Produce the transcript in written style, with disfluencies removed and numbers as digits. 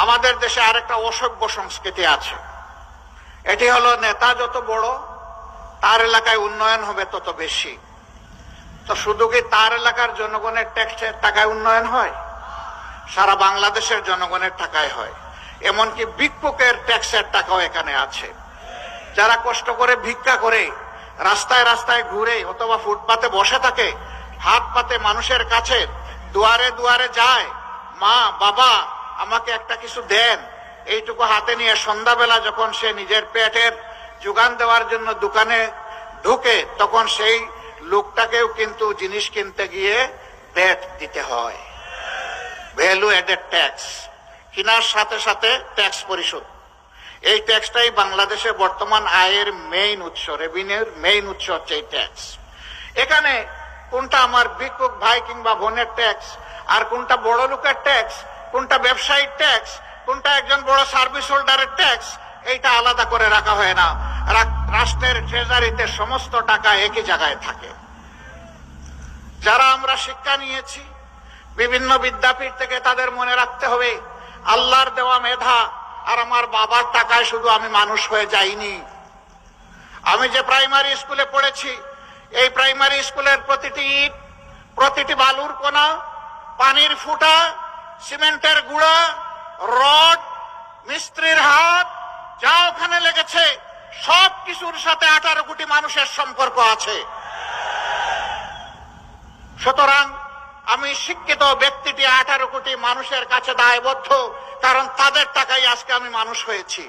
আমাদের দেশে আরেকটা অসভ্য সংস্কৃতি আছে, এটি হলো নেতা যত বড় তার এলাকায় উন্নয়ন হবে তত বেশি। তো শুধু কি তার এলাকার জনগণের ট্যাক্সের টাকায় উন্নয়ন হয়? সারা বাংলাদেশের জনগণের টাকায় হয়। এমনকি ভিক্ষুকের ট্যাক্সের টাকাও এখানে আছে। যারা কষ্ট করে ভিক্ষা করে রাস্তায় রাস্তায় ঘুরে অথবা ফুটপাতে বসে থাকে, হাত পাতে মানুষের কাছে দুয়ারে দুয়ারে যায়, মা বাবা আমাকে একটা কিছু দেন, এইটুকু হাতে নিয়ে সন্ধ্যাবেলা যখন সে নিজের পেটের যোগান দেওয়ার জন্য দোকানে ঢুকে, তখন সেই লোকটাকেও কিন্তু জিনিস কিনতে গিয়ে ভ্যাট দিতে হয়, ভ্যালু এডেড ট্যাক্স। কেনার সাথে সাথে ট্যাক্স পরিশোধ। এই ট্যাক্সটাই বাংলাদেশে বর্তমান আয়ের মেইন উৎস, রেভিনিউর মেইন উৎস হচ্ছে এই ট্যাক্স। এখানে কোনটা আমার ভিক্ষুক ভাই কিংবা বোনের ট্যাক্স, আর কোনটা বড় লোকের ট্যাক্স, কোনটা ব্যবসায়িক ট্যাক্স, কোনটা একজন বড় সার্ভিস হোল্ডারের ট্যাক্স, এইটা আলাদা করে রাখা হয় না। রাষ্ট্রের ট্রেজারিতে সমস্ত টাকা একই জায়গায় থাকে। যারা আমরা শিক্ষা নিয়েছি বিভিন্ন বিদ্যাপীঠ থেকে, তাদের মনে রাখতে হবে আল্লাহর দেওয়া মেধা আর আমার বাবার টাকায় শুধু আমি মানুষ হয়ে যাইনি। আমি যে প্রাইমারি স্কুলে পড়েছি, এই প্রাইমারি স্কুলের প্রতিটি ইট, প্রতিটি বালুর কোনা, পানির ফুটা, সিমেন্টের গুঁড়া, রড, মিস্ত্রির হাত যা ওখানে লেগেছে, সব কিছুর সাথে 18 কোটি মানুষের সম্পর্ক আছে। সুতরাং আমি শিক্ষিত ব্যক্তিটি 18 কোটি মানুষের কাছে দায়বদ্ধ, কারণ তাদের টাকায় আজকে আমি মানুষ হয়েছি।